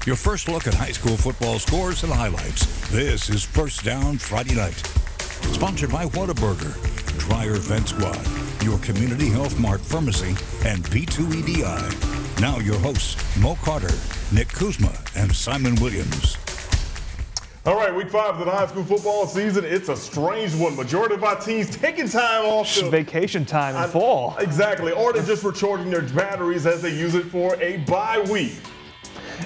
Your first look at high school football scores and highlights. This is First Down Friday Night. Sponsored by Whataburger, Dryer Vent Squad, your Community Health Mart Pharmacy, and P2EDI. Now your hosts, Mo Carter, Nick Kuzma, and Simon Williams. All right, week 5 of the high school football season. It's a strange one. Majority of our teams taking time off. Vacation time in fall. Exactly. Or they're just recharging their batteries as they use it for a bye week.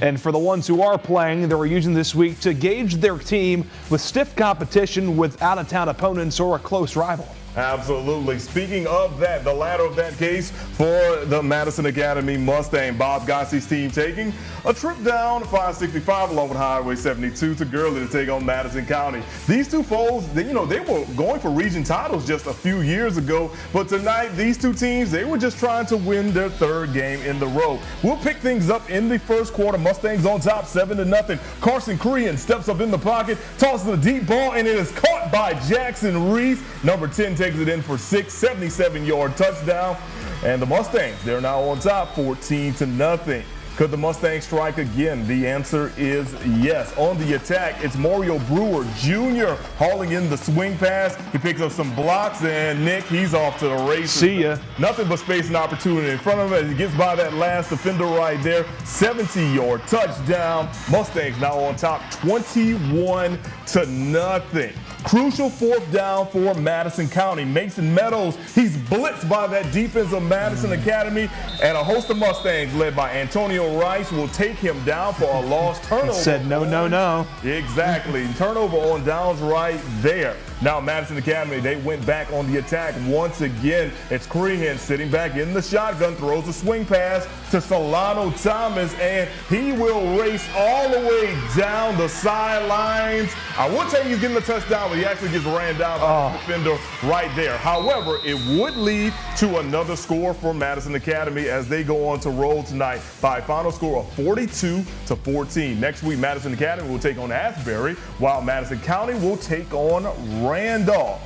And for the ones who are playing, they're using this week to gauge their team with stiff competition with out-of-town opponents or a close rival. Absolutely. Speaking of that, the latter of that case for the Madison Academy Mustang, Bob Gossie's team taking a trip down 565 along with Highway 72 to Gurley to take on Madison County. These two foes, they were going for region titles just a few years ago, but tonight these two teams, they were just trying to win their third game in the row. We'll pick things up in the first quarter. Mustangs on top 7-0. Carson Crean steps up in the pocket, tosses a deep ball, and it is caught by Jackson Reese. Number 10 takes it in for 6, 77-yard touchdown. And the Mustangs, they're now on top 14-0. Could the Mustangs strike again? The answer is yes. On the attack, it's Mario Brewer Jr. hauling in the swing pass. He picks up some blocks, and Nick, he's off to the races. See ya. Nothing but space and opportunity in front of him as he gets by that last defender right there. 70-yard touchdown. Mustangs now on top 21-0. Crucial fourth down for Madison County. Mason Meadows, he's blitzed by that defense of Madison Academy, and a host of Mustangs led by Antonio Rice will take him down for a lost turnover. Said no, no, no. Exactly. Turnover on downs right there. Now Madison Academy, they went back on the attack once again. It's Crehan sitting back in the shotgun, throws a swing pass to Solano Thomas, and he will race all the way down the sidelines. I would say he's getting the touchdown, but he actually gets ran down by the defender right there. However, it would lead to another score for Madison Academy as they go on to roll tonight by a final score of 42-14. Next week, Madison Academy will take on Asbury, while Madison County will take on Randolph.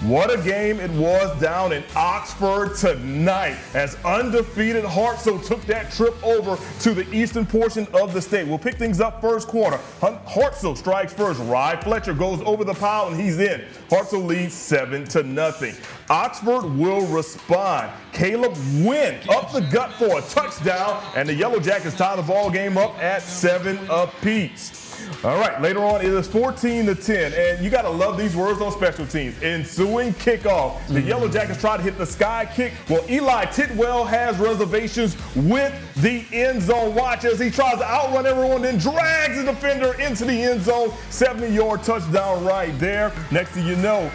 What a game it was down in Oxford tonight as undefeated Hartselle took that trip over to the eastern portion of the state. We'll pick things up first quarter. Hartselle strikes first. Rye Fletcher goes over the pile and he's in. Hartselle leads 7-0. Oxford will respond. Caleb Wynn up the gut for a touchdown, and the Yellow Jackets tie the ball game up at 7 apiece. All right, later on it is 14-10, and you got to love these words on special teams. Ensuing kickoff. The Yellow Jackets try to hit the sky kick. Well, Eli Titwell has reservations with the end zone. Watch as he tries to outrun everyone, then drags the defender into the end zone. 70-yard touchdown right there. Next thing you know,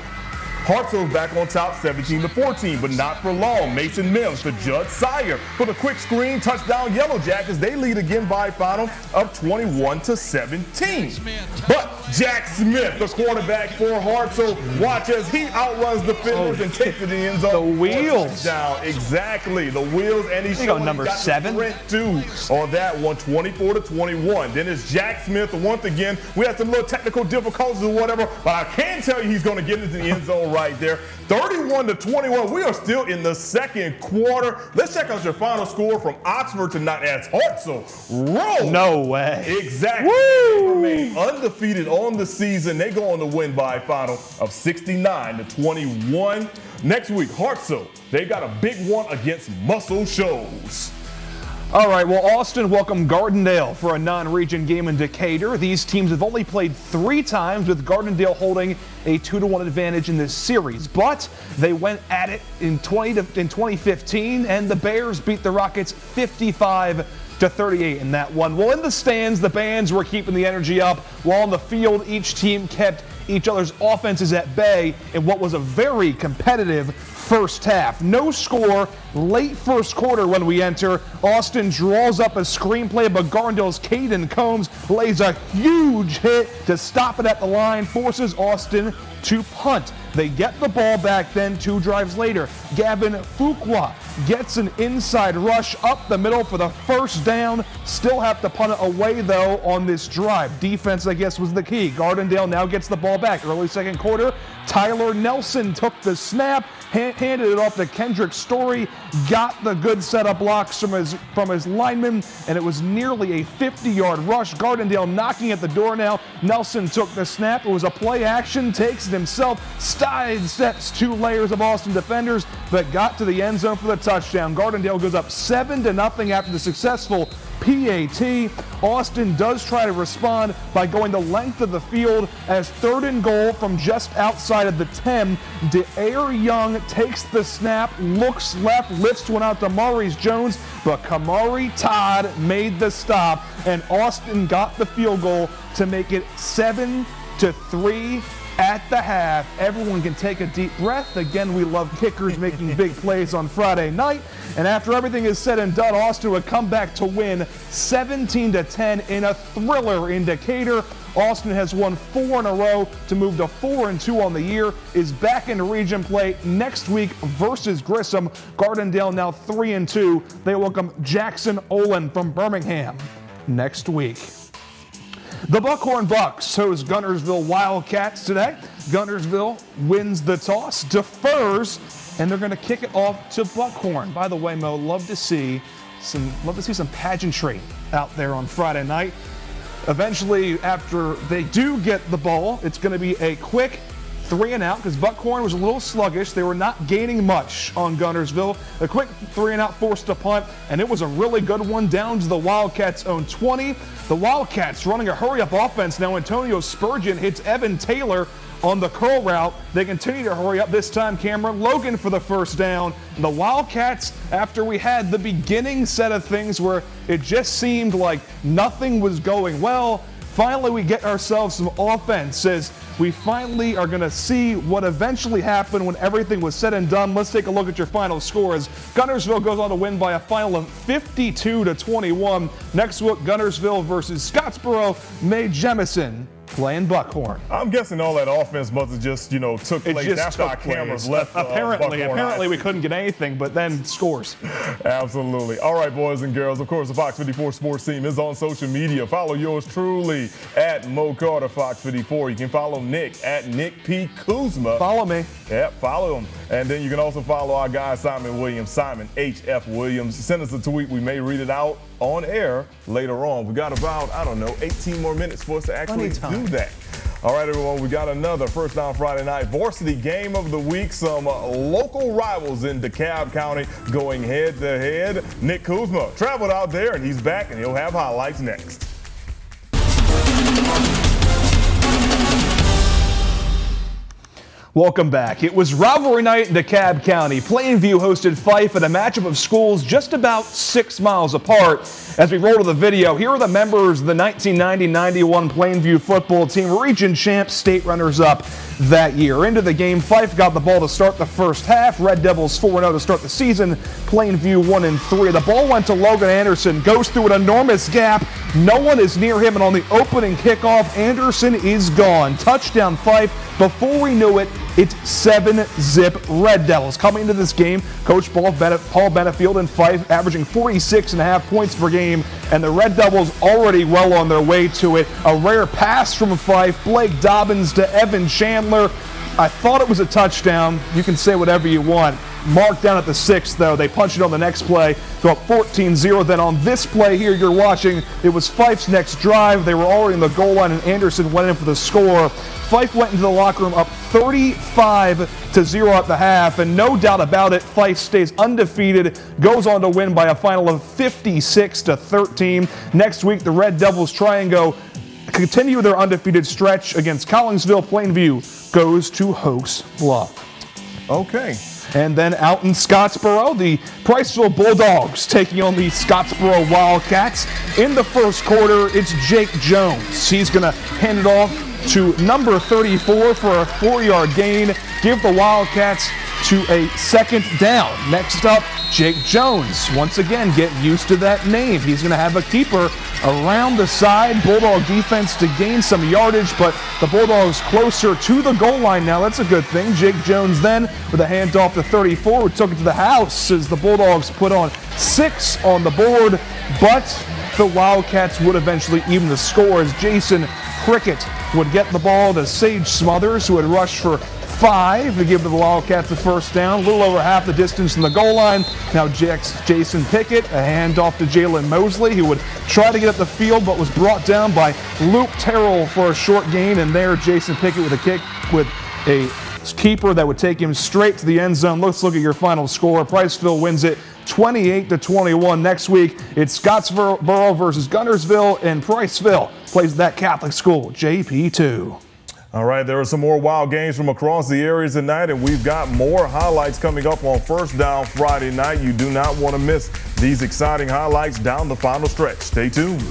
Hartselle's back on top 17-14, but not for long. Mason Mims to Judd Sire for the quick screen touchdown. Yellow Jackets, they lead again by a final of 21-17. But Jack Smith, the quarterback for Hartselle, watch as he outruns defenders and takes it in the end zone. The wheels. Down. Exactly, the wheels, and he's showing number 7 too on that one, 24-21. Then it's Jack Smith once again. We had some little technical difficulties or whatever, but I can tell you he's going to get into the end zone right there. 31-21. We are still in the second quarter. Let's check out your final score from Oxford tonight as Hartselle roll. No way. Exactly. Woo! They remain undefeated on the season. They go on to win by a final of 69-21. Next week, Hartselle, they got a big one against Muscle Shoals. All right, well, Austin welcomed Gardendale for a non-region game in Decatur. These teams have only played 3 times, with Gardendale holding a 2-1 advantage in this series. But they went at it in 2015, and the Bears beat the Rockets 55-38 in that one. Well, in the stands, the bands were keeping the energy up, while on the field, each team kept each other's offenses at bay in what was a very competitive first half. No score, late first quarter when we enter. Austin draws up a screenplay, but Gardendale's Caden Combs lays a huge hit to stop it at the line, forces Austin to punt. They get the ball back then 2 drives later. Gavin Fuqua gets an inside rush up the middle for the first down. Still have to punt it away, though, on this drive. Defense, I guess, was the key. Gardendale now gets the ball back. Early second quarter, Tyler Nelson took the snap, handed it off to Kendrick Story, got the good setup blocks from his lineman, and it was nearly a 50-yard rush. Gardendale knocking at the door now. Nelson took the snap. It was a play action, takes it himself, sidesteps 2 layers of Austin defenders, but got to the end zone for the touchdown. Gardendale goes up 7-0 after the successful PAT. Austin does try to respond by going the length of the field as 3rd and goal from just outside of the 10. De'Air Young takes the snap, looks left, lifts one out to Maurice Jones, but Kamari Todd made the stop, and Austin got the field goal to make it 7-3 at the half. Everyone can take a deep breath. Again, we love kickers making big plays on Friday night. And after everything is said and done, Austin would come back to win 17-10 in a thriller in Decatur. Austin has won 4 in a row to move to 4-2 on the year, is back into region play next week versus Grissom. Gardendale now 3-2. They welcome Jackson Olin from Birmingham next week. The Buckhorn Bucks host Guntersville Wildcats today. Guntersville wins the toss, defers, and they're going to kick it off to Buckhorn. By the way, Mo, love to see some pageantry out there on Friday night. Eventually, after they do get the ball, it's going to be a quick 3-and-out because Buckhorn was a little sluggish. They were not gaining much on Guntersville. A quick 3-and-out forced a punt, and it was a really good one down to the Wildcats' own 20. The Wildcats running a hurry-up offense now. Antonio Spurgeon hits Evan Taylor on the curl route. They continue to hurry up. This time, Cameron Logan for the first down. The Wildcats, after we had the beginning set of things where it just seemed like nothing was going well, finally we get ourselves some offense as we finally are going to see what eventually happened when everything was said and done. Let's take a look at your final scores. Guntersville goes on to win by a final of 52-21. Next week, Guntersville versus Scottsboro. Mae Jemison playing Buckhorn. I'm guessing all that offense must have just, took place after our cameras left. Apparently we couldn't get anything, but then scores. Absolutely. All right, boys and girls. Of course, the Fox 54 sports team is on social media. Follow yours truly at Mo Carter Fox 54. You can follow Nick at Nick P. Kuzma. Follow me. Yep, follow him. And then you can also follow our guy Simon Williams, Simon H.F. Williams. Send us a tweet. We may read it out on air later on. We got about, 18 more minutes for us to actually do that. All right, everyone, we got another First Down Friday night varsity game of the week. Some local rivals in DeKalb County going head to head. Nick Kuzma traveled out there, and he's back, and he'll have highlights next. Welcome back. It was rivalry night in DeKalb County. Plainview hosted Fife at a matchup of schools just about 6 miles apart. As we roll to the video, here are the members of the 1990-91 Plainview football team, region champs, state runners-up that year. Into the game, Fife got the ball to start the first half. Red Devils 4-0 to start the season. Plainview 1-3. The ball went to Logan Anderson, goes through an enormous gap. No one is near him, and on the opening kickoff, Anderson is gone. Touchdown Fife. Before we knew it, it's 7-zip Red Devils. Coming into this game, Coach Paul Benefield and Fife averaging 46.5 points per game, and the Red Devils already well on their way to it. A rare pass from Fife, Blake Dobbins to Evan Chandler. I thought it was a touchdown. You can say whatever you want. Marked down at the 6, though. They punch it on the next play, go up 14-0. Then on this play here you're watching, it was Fife's next drive. They were already in the goal line, and Anderson went in for the score. Fife went into the locker room up 35-0 at the half, and no doubt about it, Fife stays undefeated, goes on to win by a final of 56-13. Next week, the Red Devils try and continue their undefeated stretch against Collinsville. Plainview goes to Hoax Bluff. Okay. And then out in Scottsboro, the Priceville Bulldogs taking on the Scottsboro Wildcats. In the first quarter, it's Jake Jones. He's going to hand it off to number 34 for a 4-yard gain, give the Wildcats to a second down. Next up, Jake Jones. Once again, get used to that name. He's going to have a keeper around the side. Bulldog defense to gain some yardage, but the Bulldogs closer to the goal line now. That's a good thing. Jake Jones then with a handoff to 34, who took it to the house as the Bulldogs put on 6 on the board, but the Wildcats would eventually even the score as Jason Cricket would get the ball to Sage Smothers, who had rushed for 5 to give the Wildcats the first down, a little over half the distance from the goal line. Now Jason Pickett, a handoff to Jalen Mosley, who would try to get up the field but was brought down by Luke Terrell for a short gain, and there Jason Pickett with a kick with a keeper that would take him straight to the end zone. Let's look at your final score. Priceville wins it 28-21. Next week, it's Scottsboro versus Guntersville, and Priceville plays that Catholic school, JP2. All right, there are some more wild games from across the area tonight, and we've got more highlights coming up on First Down Friday night. You do not want to miss these exciting highlights down the final stretch. Stay tuned.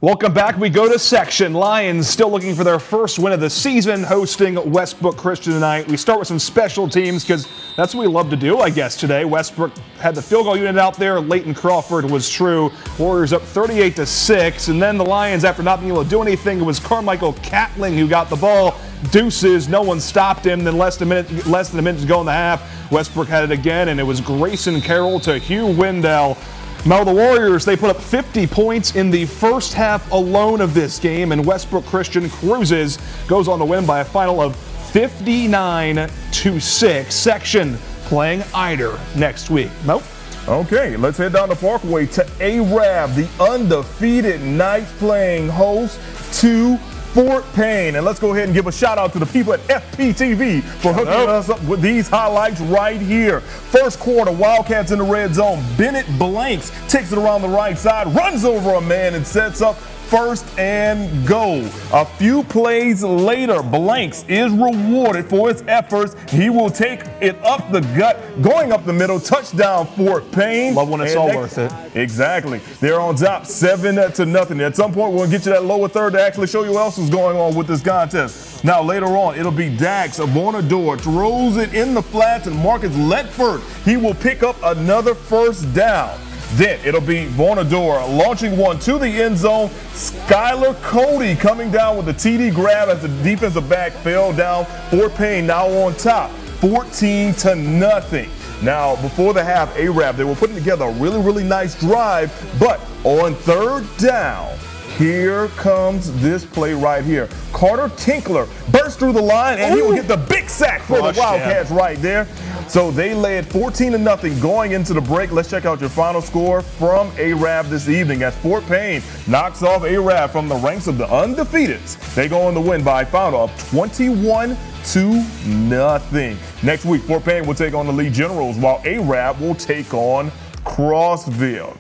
Welcome back. We go to section. Lions still looking for their first win of the season, hosting Westbrook Christian tonight. We start with some special teams because that's what we love to do, I guess, today. Westbrook had the field goal unit out there. Leighton Crawford was true. Warriors up 38-6. And then the Lions, after not being able to do anything, it was Carmichael Catling who got the ball. Deuces, no one stopped him. Then less than a minute to go in the half. Westbrook had it again, and it was Grayson Carroll to Hugh Wendell. Now the Warriors, they put up 50 points in the first half alone of this game, and Westbrook Christian cruises, goes on to win by a final of 59-6. Section playing Eider next week. Nope. Okay, let's head down the Parkway to ARAB, the undefeated Knights playing host to Fort Payne. And let's go ahead and give a shout out to the people at FPTV for hooking us up with these highlights right here. First quarter, Wildcats in the red zone. Bennett Blanks takes it around the right side, runs over a man and sets up first and goal. A few plays later, Blanks is rewarded for his efforts. He will take it up the gut, going up the middle, touchdown Fort Payne. Love when it's all worth it. Exactly. They're on top 7-0. At some point, we're going to get you that lower third to actually show you what else is going on with this contest. Now, later on, it'll be Dax Bonador throws it in the flats, and Marcus Letford, he will pick up another first down. Then it'll be Bonador launching one to the end zone. Skylar Cody coming down with the TD grab as the defensive back fell down. Fort Payne now on top, 14-0. Now, before the half, ARAB, they were putting together a really, really nice drive, but on third down, here comes this play right here. Carter Tinkler bursts through the line, and he will get the big sack for the Wildcats right there. So they led 14-0 going into the break. Let's check out your final score from ARAB this evening as Fort Payne knocks off ARAB from the ranks of the undefeateds. They go on to win by a final of 21-0. Next week, Fort Payne will take on the Lee Generals, while ARAB will take on Crossville.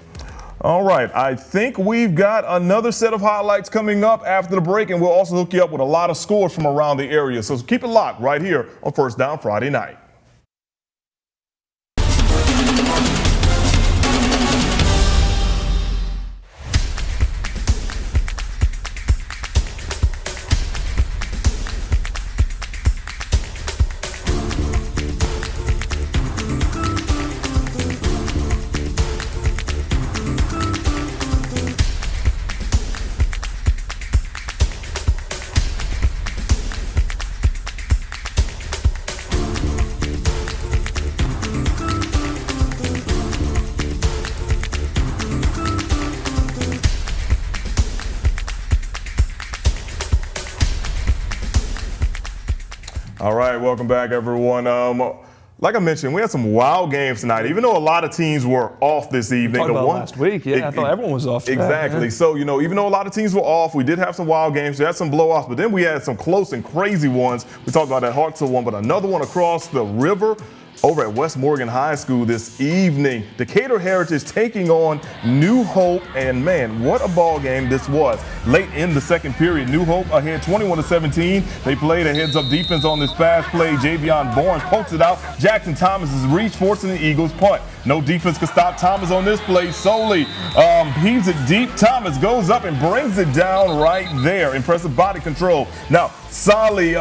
All right, I think we've got another set of highlights coming up after the break, and we'll also hook you up with a lot of scores from around the area. So keep it locked right here on First Down Friday night. All right, welcome back, everyone. Like I mentioned, we had some wild games tonight, even though a lot of teams were off this evening. Talked about last week, yeah. I thought everyone was off. Exactly. So, even though a lot of teams were off, we did have some wild games. We had some blow-offs, but then we had some close and crazy ones. We talked about that Hartselle one, but another one across the river over at West Morgan High School this evening. Decatur Heritage taking on New Hope, and man, what a ball game this was. Late in the second period, New Hope ahead 21-17. They played a heads-up defense on this fast play. Javion Barnes pokes it out. Jackson Thomas's reach, forcing the Eagles punt. No defense could stop Thomas on this play solely. Heaves it deep. Thomas goes up and brings it down right there. Impressive body control. Now, Solly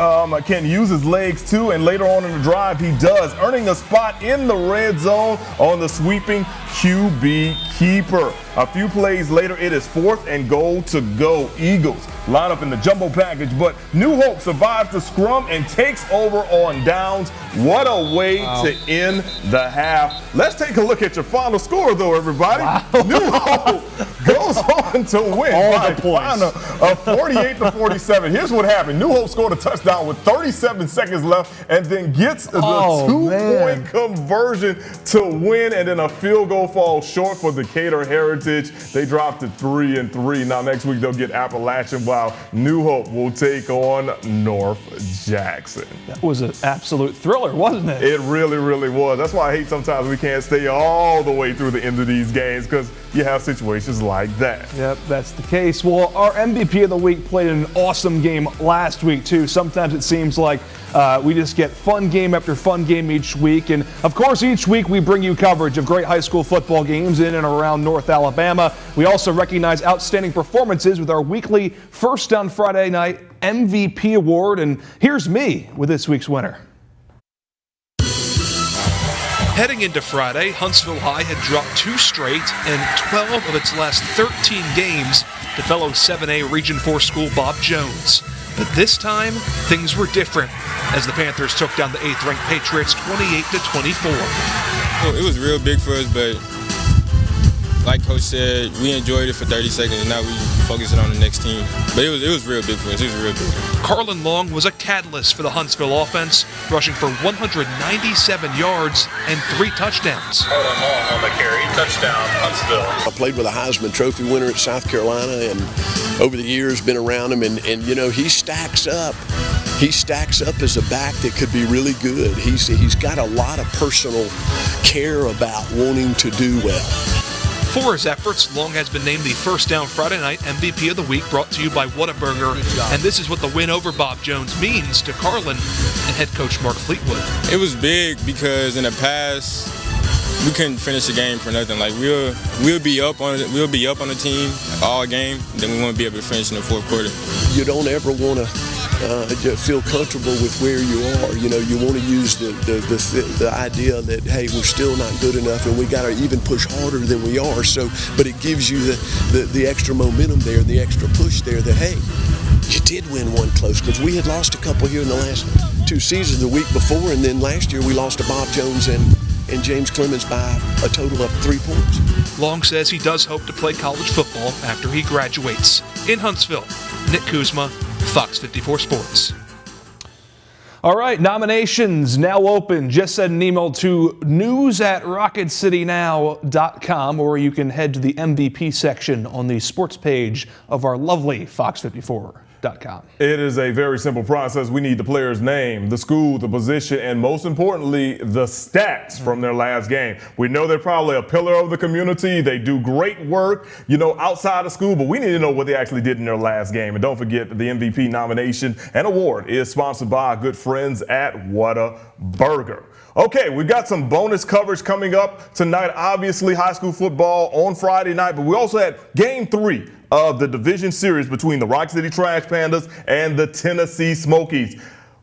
can use his legs too, and later on in the drive, he does, earning a spot in the red zone on the sweeping QB keeper. A few plays later, it is 4th and goal to go. Eagles line up in the jumbo package, but New Hope survives the scrum and takes over on downs. What a way to end the half. Let's take a look at your final score, though, everybody. New Hope goes on to win by a final of 48-47. Here's what happened. New Hope scored a touchdown with 37 seconds left and then gets the two-point conversion to win, and then a field goal falls short for Decatur Heritage. They dropped to 3-3. Now next week they'll get Appalachian, while New Hope will take on North Jackson. That was an absolute thriller, wasn't it? It really, really was. That's why I hate sometimes we can't stay all the way through the end of these games, because you have situations like that. Yep, that's the case. Well, our MVP of the week played an awesome game last week, too. Sometimes it seems like we just get fun game after fun game each week. And, of course, each week we bring you coverage of great high school football games in and around North Alabama. We also recognize outstanding performances with our weekly First Down Friday Night MVP Award. And here's me with this week's winner. Heading into Friday, Huntsville High had dropped 2 straight and 12 of its last 13 games to fellow 7A Region 4 school Bob Jones. But this time, things were different as the Panthers took down the 8th-ranked Patriots 28-24. Well, it was real big for us, but like Coach said, we enjoyed it for 30 seconds and now we focusing on the next team. But it was real big for us. It was real big. Carlin Long was a catalyst for the Huntsville offense, rushing for 197 yards and 3 touchdowns. Carlin Long on the carry, touchdown, Huntsville. I played with a Heisman Trophy winner at South Carolina, and over the years been around him, and you know, he stacks up. He stacks up as a back that could be really good. He's got a lot of personal care about wanting to do well. For his efforts, Long has been named the First Down Friday Night MVP of the Week, brought to you by Whataburger. And this is what the win over Bob Jones means to Carlin and head coach Mark Fleetwood. It was big because in the past we couldn't finish the game for nothing. Like we'll be up on the team all game, then we won't be able to finish in the fourth quarter. You don't ever want to feel comfortable with where you are. You know, you want to use the idea that, hey, we're still not good enough and we got to even push harder than we are. So, but it gives you the extra momentum there, the extra push there that, hey, you did win one close, because we had lost a couple here in the last 2 seasons, the week before, and then last year we lost to Bob Jones and James Clemens by a total of 3 points. Long says he does hope to play college football after he graduates. In Huntsville, Nick Kuzma, Fox 54 Sports. All right, nominations now open. Just send an email to news@rocketcitynow.com, or you can head to the MVP section on the sports page of our lovely Fox54.com. It is a very simple process. We need the player's name, the school, the position, and most importantly, the stats from their last game. We know they're probably a pillar of the community. They do great work, you know, outside of school, but we need to know what they actually did in their last game. And don't forget, the MVP nomination and award is sponsored by our good friends at Whataburger. Okay, we've got some bonus coverage coming up tonight. Obviously, high school football on Friday night, but we also had Game 3 of the division series between the Rock City Trash Pandas and the Tennessee Smokies.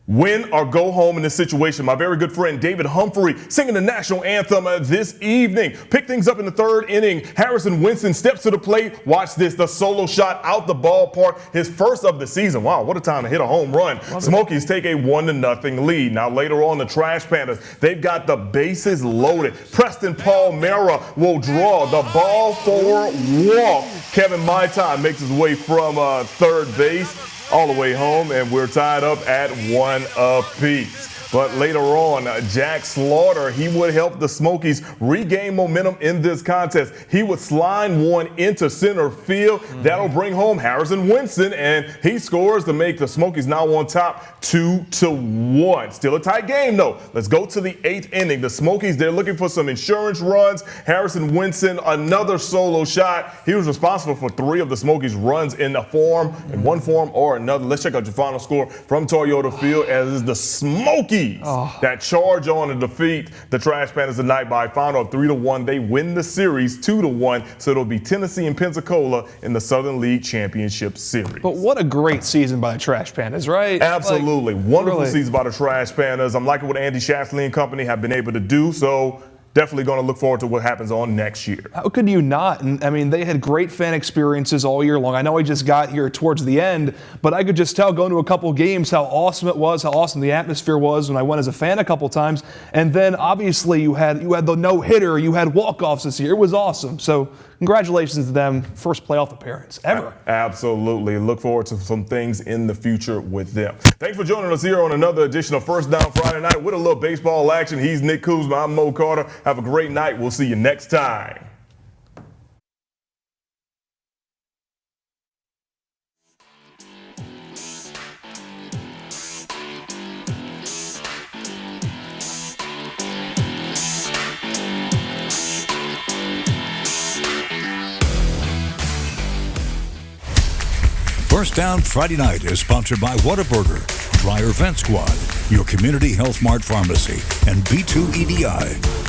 Win or go home in this situation. My very good friend David Humphrey singing the national anthem this evening. Pick things up in the 3rd inning. Harrison Winston steps to the plate. Watch this, the solo shot out the ballpark. His first of the season. Wow, what a time to hit a home run. Smokies take a 1-0 lead. Now later on, the Trash Pandas, they've got the bases loaded. Preston Palmera will draw the ball for walk. Kevin Maitai makes his way from third base all the way home, and we're tied up at 1 apiece. But later on, Jack Slaughter, he would help the Smokies regain momentum in this contest. He would slide one into center field. That'll bring home Harrison Winston, and he scores to make the Smokies now on top 2-1. Still a tight game, though. Let's go to the 8th inning. The Smokies, they're looking for some insurance runs. Harrison Winston, another solo shot. He was responsible for 3 of the Smokies' runs in one form or another. Let's check out your final score from Toyota Field as the Smokies Smokies that charge on to defeat the Trash Pandas tonight by a final of 3-1. They win the series 2-1, so it'll be Tennessee and Pensacola in the Southern League Championship Series. But what a great season by the Trash Pandas, right? Absolutely. Wonderful really. season by the Trash Pandas. I'm liking what Andy Shasley and company have been able to do, so definitely going to look forward to what happens on next year. How could you not? And I mean, they had great fan experiences all year long. I know I just got here towards the end, but I could just tell going to a couple games how awesome it was, how awesome the atmosphere was when I went as a fan a couple times. And then obviously you had the no-hitter, you had walk-offs this year. It was awesome. So congratulations to them. First playoff appearance ever. Absolutely. Look forward to some things in the future with them. Thanks for joining us here on another edition of First Down Friday Night with a little baseball action. He's Nick Kuzma. I'm Mo Carter. Have a great night. We'll see you next time. First Down Friday Night is sponsored by Whataburger, Dryer Vent Squad, your community health mart pharmacy, and B2 EDI.